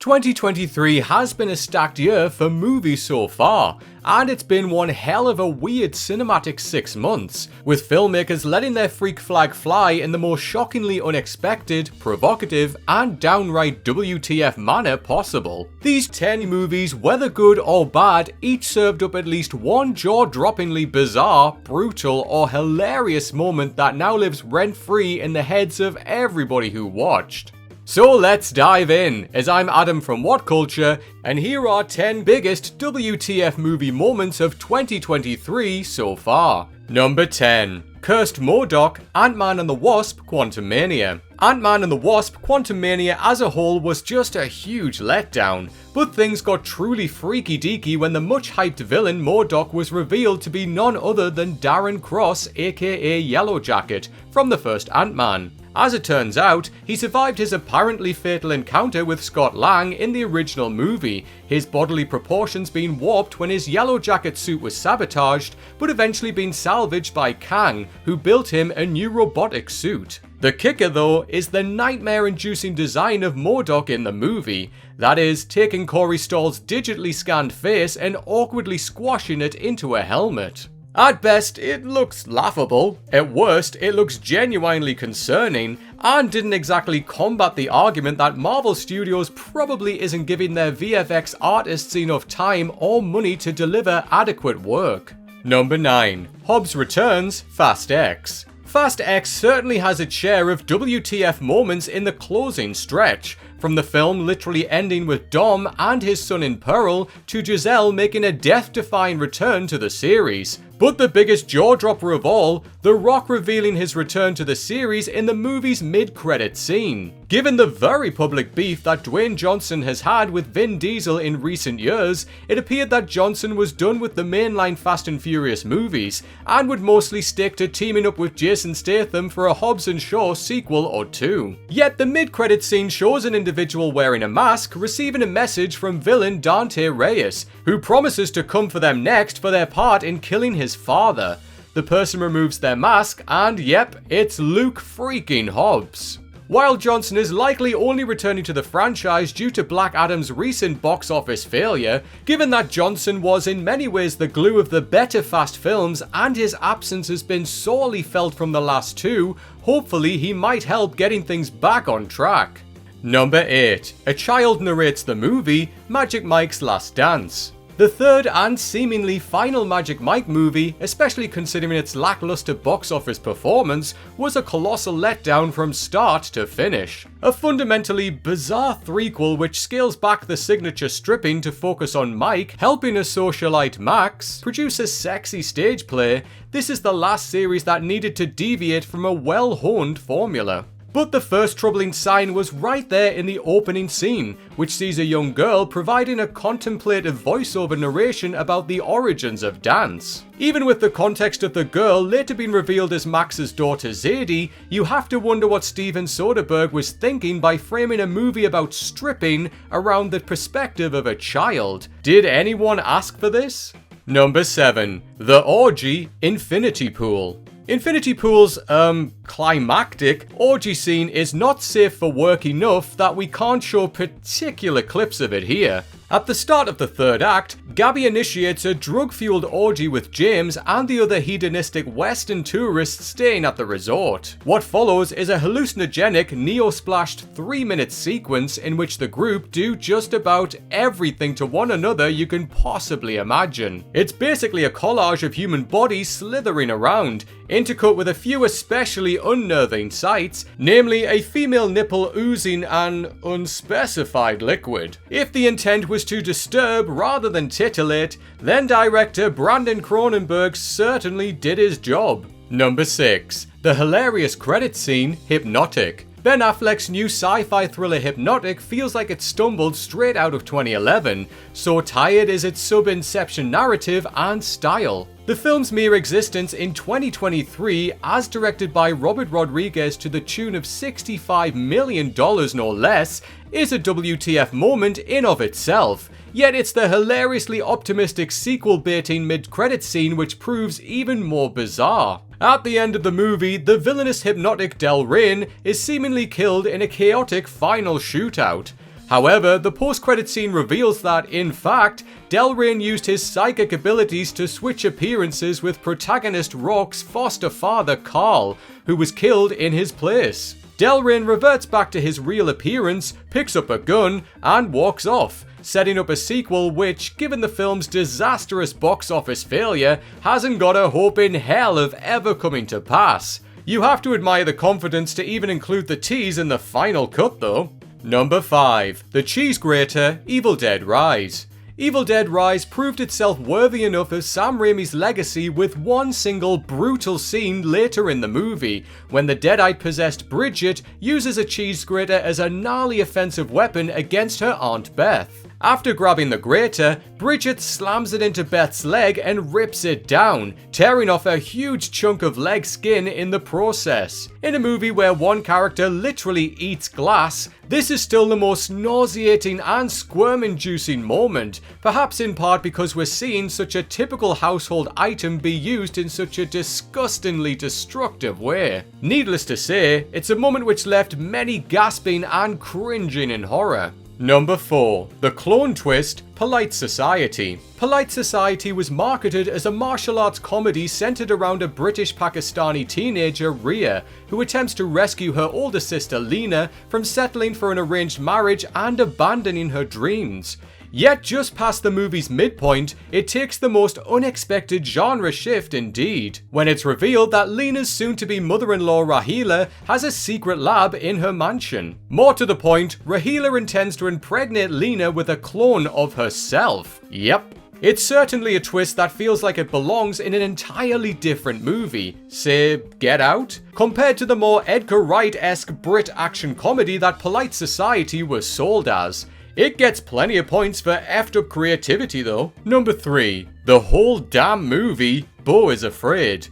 2023 has been a stacked year for movies so far, and it's been one hell of a weird cinematic 6 months, with filmmakers letting their freak flag fly in the most shockingly unexpected, provocative, and downright WTF manner possible. These 10 movies, whether good or bad, each served up at least one jaw-droppingly bizarre, brutal, or hilarious moment that now lives rent-free in the heads of everybody who watched. So let's dive in, as I'm Adam from What Culture, and here are 10 biggest WTF movie moments of 2023 so far. Number 10. Cursed M.O.D.O.K, Ant-Man and the Wasp, Quantumania. Ant-Man and the Wasp, Quantumania as a whole was just a huge letdown, but things got truly freaky deaky when the much hyped villain M.O.D.O.K was revealed to be none other than Darren Cross, aka Yellowjacket, from the first Ant-Man. As it turns out, he survived his apparently fatal encounter with Scott Lang in the original movie, his bodily proportions being warped when his Yellowjacket suit was sabotaged, but eventually being salvaged by Kang, who built him a new robotic suit. The kicker though is the nightmare-inducing design of M.O.D.O.K in the movie, that is, taking Corey Stoll's digitally scanned face and awkwardly squashing it into a helmet. At best, it looks laughable. At worst, it looks genuinely concerning, and didn't exactly combat the argument that Marvel Studios probably isn't giving their VFX artists enough time or money to deliver adequate work. Number 9. Hobbs returns, Fast X. Fast X certainly has its share of WTF moments in the closing stretch, from the film literally ending with Dom and his son in peril to Giselle making a death-defying return to the series. But the biggest jaw-dropper of all, The Rock revealing his return to the series in the movie's mid-credit scene. Given the very public beef that Dwayne Johnson has had with Vin Diesel in recent years, it appeared that Johnson was done with the mainline Fast and Furious movies, and would mostly stick to teaming up with Jason Statham for a Hobbs and Shaw sequel or two. Yet the mid-credit scene shows an individual wearing a mask receiving a message from villain Dante Reyes, who promises to come for them next for their part in killing his father. The person removes their mask and yep, it's Luke freaking Hobbs. While Johnson is likely only returning to the franchise due to Black Adam's recent box office failure, given that Johnson was in many ways the glue of the better Fast films and his absence has been sorely felt from the last two, hopefully he might help getting things back on track. Number 8. A child narrates the movie, Magic Mike's Last Dance. The third and seemingly final Magic Mike movie, especially considering its lackluster box office performance, was a colossal letdown from start to finish. A fundamentally bizarre threequel which scales back the signature stripping to focus on Mike helping a socialite Max produce a sexy stage play, this is the last series that needed to deviate from a well-honed formula. But the first troubling sign was right there in the opening scene, which sees a young girl providing a contemplative voiceover narration about the origins of dance. Even with the context of the girl later being revealed as Max's daughter Zadie, you have to wonder what Steven Soderbergh was thinking by framing a movie about stripping around the perspective of a child. Did anyone ask for this? Number 7. The Orgy, Infinity Pool. Infinity Pool's, climactic orgy scene is not safe for work enough that we can't show particular clips of it here. At the start of the third act, Gabby initiates a drug-fueled orgy with James and the other hedonistic Western tourists staying at the resort. What follows is a hallucinogenic, neo-splashed 3-minute sequence in which the group do just about everything to one another you can possibly imagine. It's basically a collage of human bodies slithering around, intercut with a few especially unnerving sights, namely a female nipple oozing an unspecified liquid. If the intent was to disturb rather than titillate, then director Brandon Cronenberg certainly did his job. Number 6. The hilarious credit scene, Hypnotic. Ben Affleck's new sci-fi thriller Hypnotic feels like it stumbled straight out of 2011, so tired is its sub-Inception narrative and style. The film's mere existence in 2023, as directed by Robert Rodriguez to the tune of $65 million no less, is a WTF moment in of itself, yet it's the hilariously optimistic sequel-baiting mid-credit scene which proves even more bizarre. At the end of the movie, the villainous Hypnotic Del Rey is seemingly killed in a chaotic final shootout. However, the post-credit scene reveals that, in fact, Delrain used his psychic abilities to switch appearances with protagonist Rock's foster father Carl, who was killed in his place. Delrain reverts back to his real appearance, picks up a gun, and walks off, setting up a sequel which, given the film's disastrous box office failure, hasn't got a hope in hell of ever coming to pass. You have to admire the confidence to even include the tease in the final cut though. Number 5. The Cheese Grater, Evil Dead Rise. Evil Dead Rise proved itself worthy enough of Sam Raimi's legacy with one single brutal scene later in the movie, when the deadite-possessed Bridget uses a cheese grater as a gnarly offensive weapon against her Aunt Beth. After grabbing the grater, Bridget slams it into Beth's leg and rips it down, tearing off a huge chunk of leg skin in the process. In a movie where one character literally eats glass, this is still the most nauseating and squirm-inducing moment, perhaps in part because we're seeing such a typical household item be used in such a disgustingly destructive way. Needless to say, it's a moment which left many gasping and cringing in horror. Number 4. The clone twist, Polite Society. Polite Society was marketed as a martial arts comedy centered around a British Pakistani teenager, Rhea, who attempts to rescue her older sister Lena from settling for an arranged marriage and abandoning her dreams. Yet just past the movie's midpoint, it takes the most unexpected genre shift indeed, when it's revealed that Lena's soon-to-be mother-in-law Rahila has a secret lab in her mansion. More to the point, Rahila intends to impregnate Lena with a clone of herself. Yep. It's certainly a twist that feels like it belongs in an entirely different movie, say Get Out, compared to the more Edgar Wright-esque Brit action comedy that Polite Society was sold as. It gets plenty of points for effed up creativity though. Number 3. The whole damn movie, Beau Is Afraid.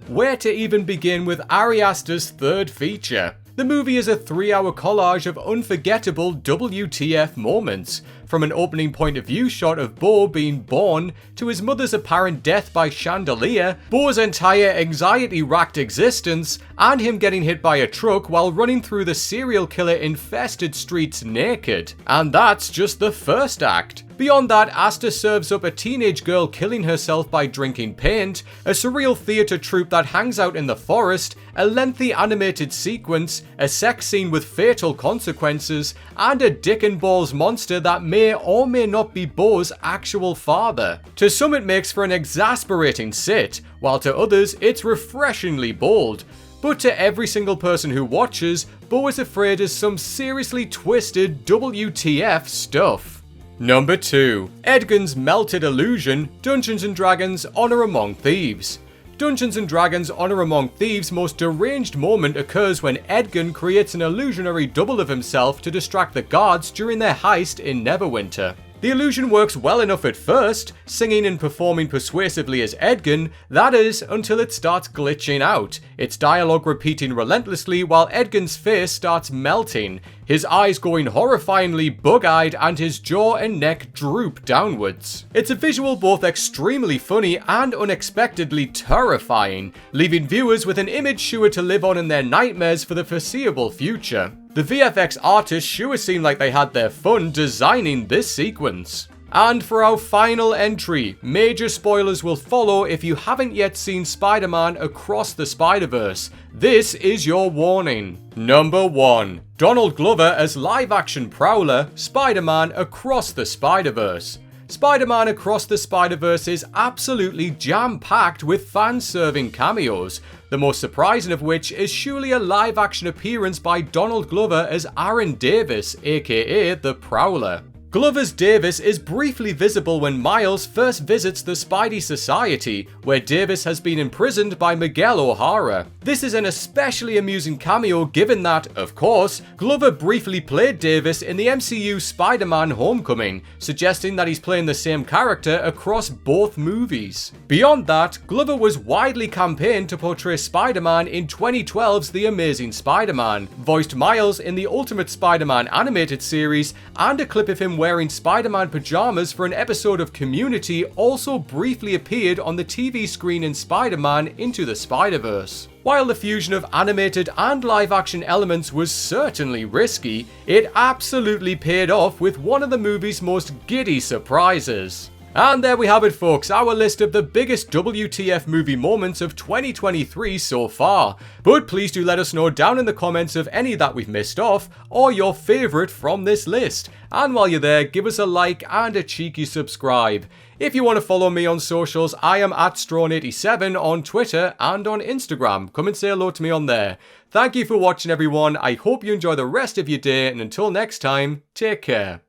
Where to even begin with Ari Aster's third feature? The movie is a 3-hour collage of unforgettable WTF moments, from an opening point of view shot of Beau being born, to his mother's apparent death by chandelier, Beau's entire anxiety-racked existence, and him getting hit by a truck while running through the serial killer-infested streets naked. And that's just the first act. Beyond that, Aster serves up a teenage girl killing herself by drinking paint, a surreal theatre troupe that hangs out in the forest, a lengthy animated sequence, a sex scene with fatal consequences, and a dick and balls monster that may or may not be Beau's actual father. To some it makes for an exasperating sit, while to others it's refreshingly bold. But to every single person who watches, Beau Is Afraid is some seriously twisted WTF stuff. Number 2. Edgin's melted illusion, Dungeons & Dragons Honor Among Thieves. Dungeons & Dragons Honor Among Thieves' most deranged moment occurs when Edgin creates an illusionary double of himself to distract the guards during their heist in Neverwinter. The illusion works well enough at first, singing and performing persuasively as Edgin, that is, until it starts glitching out, its dialogue repeating relentlessly while Edgin's face starts melting, his eyes going horrifyingly bug-eyed and his jaw and neck droop downwards. It's a visual both extremely funny and unexpectedly terrifying, leaving viewers with an image sure to live on in their nightmares for the foreseeable future. The VFX artists sure seem like they had their fun designing this sequence. And for our final entry, major spoilers will follow if you haven't yet seen Spider-Man Across the Spider-Verse. This is your warning. Number 1. Donald Glover as live-action Prowler, Spider-Man Across the Spider-Verse. Spider-Man Across the Spider-Verse is absolutely jam-packed with fan-serving cameos, the most surprising of which is surely a live-action appearance by Donald Glover as Aaron Davis, aka the Prowler. Glover's Davis is briefly visible when Miles first visits the Spidey Society, where Davis has been imprisoned by Miguel O'Hara. This is an especially amusing cameo given that, of course, Glover briefly played Davis in the MCU Spider-Man Homecoming, suggesting that he's playing the same character across both movies. Beyond that, Glover was widely campaigned to portray Spider-Man in 2012's The Amazing Spider-Man, voiced Miles in the Ultimate Spider-Man animated series, and a clip of him wearing Spider-Man pajamas for an episode of Community also briefly appeared on the TV screen in Spider-Man Into the Spider-Verse. While the fusion of animated and live-action elements was certainly risky, it absolutely paid off with one of the movie's most giddy surprises. And there we have it, folks, our list of the biggest WTF movie moments of 2023 so far. But please do let us know down in the comments of any that we've missed off, or your favourite from this list. And while you're there, give us a like and a cheeky subscribe. If you want to follow me on socials, I am at Strawn87 on Twitter and on Instagram. Come and say hello to me on there. Thank you for watching, everyone. I hope you enjoy the rest of your day, and until next time, take care.